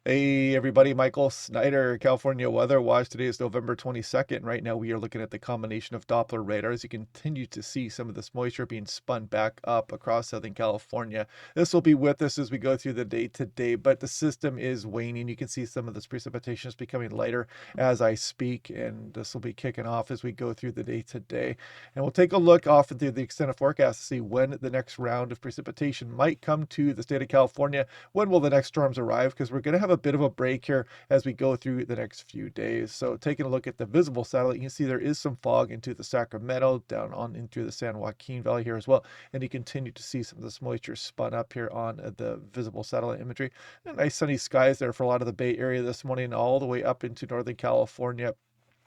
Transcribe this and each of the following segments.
Hey everybody, Michael Snyder, California Weather Watch. Today is November 22nd. Right now we are looking at the combination of Doppler radar as you continue to see some of this moisture being spun back up across Southern California. This will be with us as we go through the day today, but the system is waning. You can see some of this precipitation is becoming lighter as I speak, and this will be kicking off as we go through the day today. And we'll take a look off into the extended forecast to see when the next round of precipitation might come to the state of California. When will the next storms arrive? Because we're going to have a bit of a break here as we go through the next few days. So taking a look at the visible satellite, you can see there is some fog into the Sacramento, down on into the San Joaquin Valley here as well. And you continue to see some of this moisture spun up here on the visible satellite imagery. And nice sunny skies there for a lot of the Bay Area this morning, all the way up into Northern California.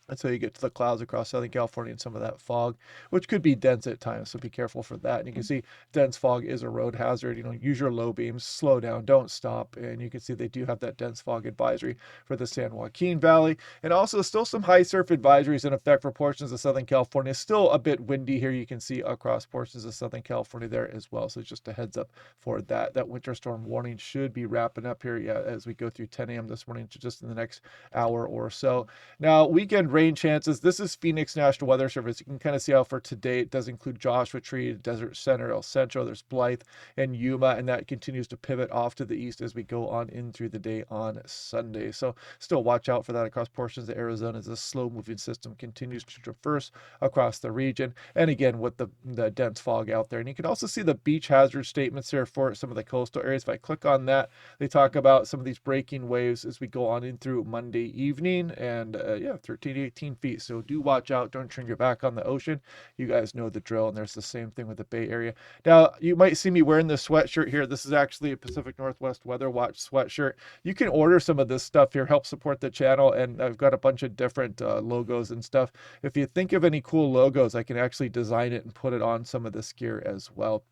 Until you get to the clouds across Southern California and some of that fog, which could be dense at times. So be careful for that. And you can see dense fog is a road hazard. Use your low beams, slow down, don't stop. And you can see they do have that dense fog advisory for the San Joaquin Valley. And also still some high surf advisories in effect for portions of Southern California. Still a bit windy here. You can see across portions of Southern California there as well. So just a heads up for that. That winter storm warning should be wrapping up here as we go through 10 a.m. this morning to just in the next hour or so. Now, weekend rain chances. This is Phoenix National Weather Service. You can kind of see how for today it does include Joshua Tree, Desert Center, El Centro. There's Blythe and Yuma, and that continues to pivot off to the east as we go on in through the day on Sunday. So still watch out for that across portions of Arizona as this slow-moving system continues to traverse across the region. And again, with the dense fog out there. And you can also see the beach hazard statements here for some of the coastal areas. If I click on that, they talk about some of these breaking waves as we go on in through Monday evening. And 13 to 18 feet. So do watch out. Don't turn your back on the ocean. You guys know the drill. And there's the same thing with the Bay Area. Now, you might see me wearing this sweatshirt here. This is actually a Pacific Northwest Weather Watch sweatshirt. You can order some of this stuff here, help support the channel. And I've got a bunch of different logos and stuff. If you think of any cool logos, I can actually design it and put it on some of this gear as well.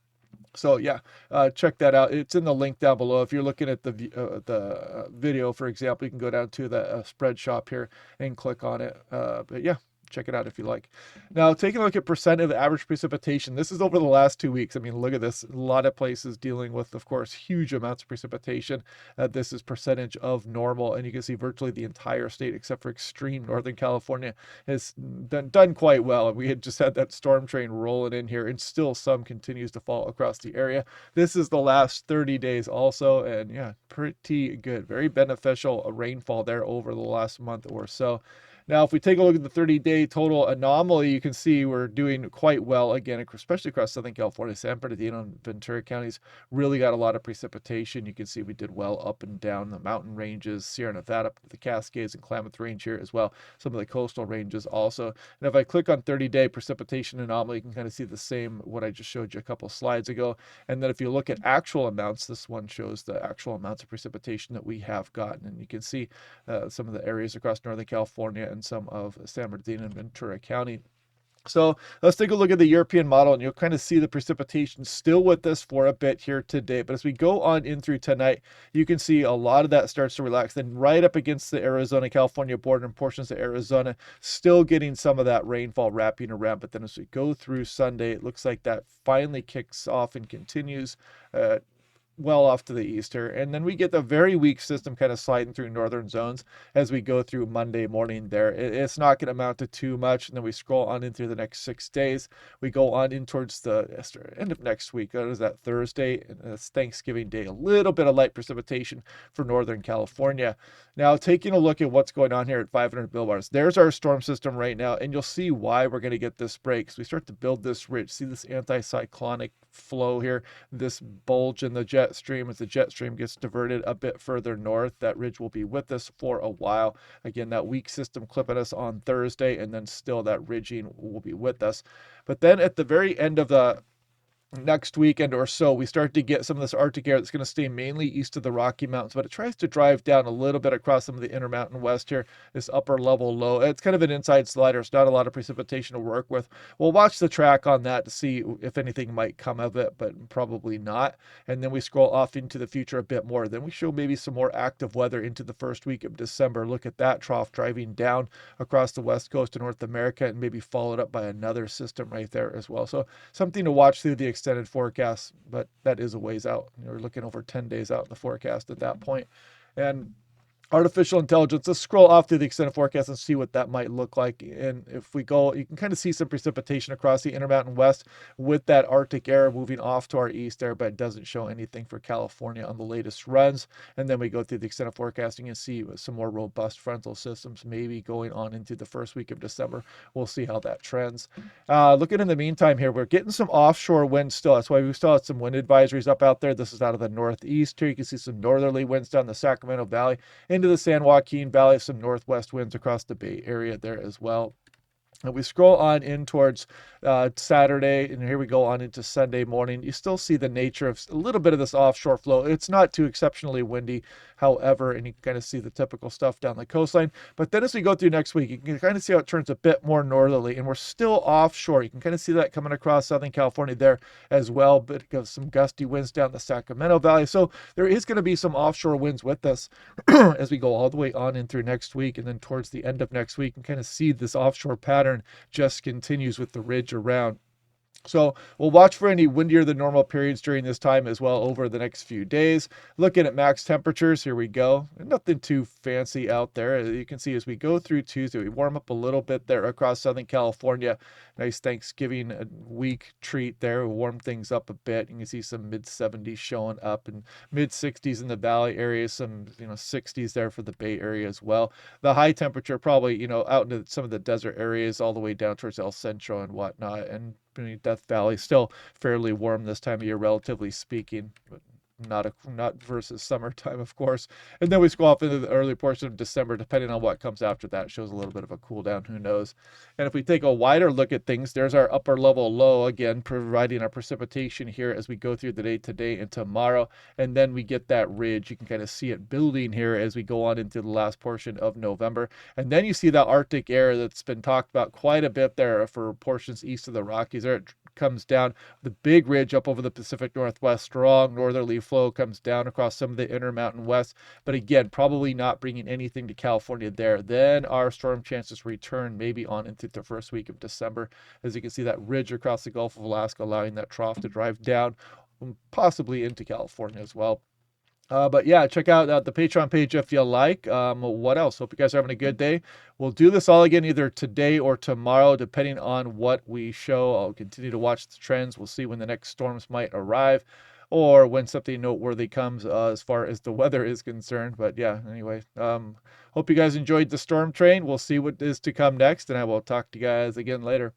So yeah, check that out. It's in the link down below. If you're looking at the video, for example, you can go down to the spread shop here and click on it. But yeah, check it out if you like. Now, taking a look at percent of average precipitation. This is over the last 2 weeks. I mean, look at this. A lot of places dealing with, of course, huge amounts of precipitation. This is percentage of normal, and you can see virtually the entire state, except for extreme Northern California, has done quite well. We had just had that storm train rolling in here, and still some continues to fall across the area. This is the last 30 days also, and yeah, pretty good. Very beneficial rainfall there over the last month or so. Now, if we take a look at the 30-day total anomaly, you can see we're doing quite well again, especially across Southern California. San Bernardino and Ventura counties really got a lot of precipitation. You can see we did well up and down the mountain ranges, Sierra Nevada, up to the Cascades and Klamath Range here as well. Some of the coastal ranges also. And if I click on 30-day precipitation anomaly, you can kind of see the same, what I just showed you a couple slides ago. And then if you look at actual amounts, this one shows the actual amounts of precipitation that we have gotten. And you can see some of the areas across Northern California and some of San Bernardino and Ventura County. So let's take a look at the European model, and you'll kind of see the precipitation still with us for a bit here today. But as we go on in through tonight, you can see a lot of that starts to relax. Then right up against the Arizona-California border and portions of Arizona, still getting some of that rainfall wrapping around. But then as we go through Sunday, it looks like that finally kicks off and continues well off to the east here. And then we get the very weak system kind of sliding through northern zones as we go through Monday morning there. It's not going to amount to too much. And then we scroll on in through the next 6 days. We go on in towards the end of next week. That is that Thursday. And it's Thanksgiving Day. A little bit of light precipitation for Northern California. Now, taking a look at what's going on here at 500 millibars. There's our storm system right now. And you'll see why we're going to get this break. So we start to build this ridge. See this anticyclonic flow here, this bulge in the jet stream. As the jet stream gets diverted a bit further north, that ridge will be with us for a while. Again, that weak system clipping us on Thursday, and then still that ridging will be with us. But then at the very end of the next weekend or so, we start to get some of this Arctic air that's going to stay mainly east of the Rocky Mountains, but it tries to drive down a little bit across some of the Intermountain West here, this upper level low. It's kind of an inside slider. It's not a lot of precipitation to work with. We'll watch the track on that to see if anything might come of it, but probably not. And then we scroll off into the future a bit more. Then we show maybe some more active weather into the first week of December. Look at that trough driving down across the west coast of North America, and maybe followed up by another system right there as well. So something to watch through the extended forecast, but that is a ways out. We're looking over 10 days out in the forecast at that point. And artificial intelligence. Let's scroll off through the extended forecast and see what that might look like. And if we go, you can kind of see some precipitation across the Intermountain West with that Arctic air moving off to our east there, but it doesn't show anything for California on the latest runs. And then we go through the extended forecasting and see some more robust frontal systems maybe going on into the first week of December. We'll see how that trends. Looking in the meantime here, we're getting some offshore winds still. That's why we still have some wind advisories up out there. This is out of the northeast here. You can see some northerly winds down the Sacramento Valley into the San Joaquin Valley, some northwest winds across the Bay Area there as well. And we scroll on in towards Saturday, and here we go on into Sunday morning. You still see the nature of a little bit of this offshore flow. It's not too exceptionally windy, however, and you can kind of see the typical stuff down the coastline. But then as we go through next week, you can kind of see how it turns a bit more northerly, and we're still offshore. You can kind of see that coming across Southern California there as well, but some gusty winds down the Sacramento Valley. So there is going to be some offshore winds with us as we go all the way on in through next week, and then towards the end of next week, you can kind of see this offshore pattern just continues with the ridge around. So we'll watch for any windier than normal periods during this time as well over the next few days. Looking at max temperatures, here we go. Nothing too fancy out there. As you can see, as we go through Tuesday, we warm up a little bit there across Southern California. Nice Thanksgiving week treat there. We'll warm things up a bit. You can see some mid 70s showing up and mid 60s in the valley area, some 60s there for the Bay Area as well. The high temperature probably out into some of the desert areas all the way down towards El Centro and whatnot, and Death Valley still fairly warm this time of year, relatively speaking, but not versus summertime, of course. And then we go off into the early portion of December, depending on what comes after that. It shows a little bit of a cool down, who knows. And if we take a wider look at things, there's our upper level low again, providing our precipitation here as we go through the day today and tomorrow. And then we get that ridge. You can kind of see it building here as we go on into the last portion of November. And then you see that Arctic air that's been talked about quite a bit there for portions east of the Rockies. There it comes down the big ridge up over the Pacific Northwest. Strong northerly flow comes down across some of the Intermountain West, but again, probably not bringing anything to California there. Then our storm chances return maybe on into the first week of December. As you can see, that ridge across the Gulf of Alaska allowing that trough to drive down, possibly into California as well. But yeah, check out the Patreon page if you like. What else? Hope you guys are having a good day. We'll do this all again either today or tomorrow, depending on what we show. I'll continue to watch the trends. We'll see when the next storms might arrive or when something noteworthy comes as far as the weather is concerned. But yeah, anyway, hope you guys enjoyed the storm train. We'll see what is to come next, and I will talk to you guys again later.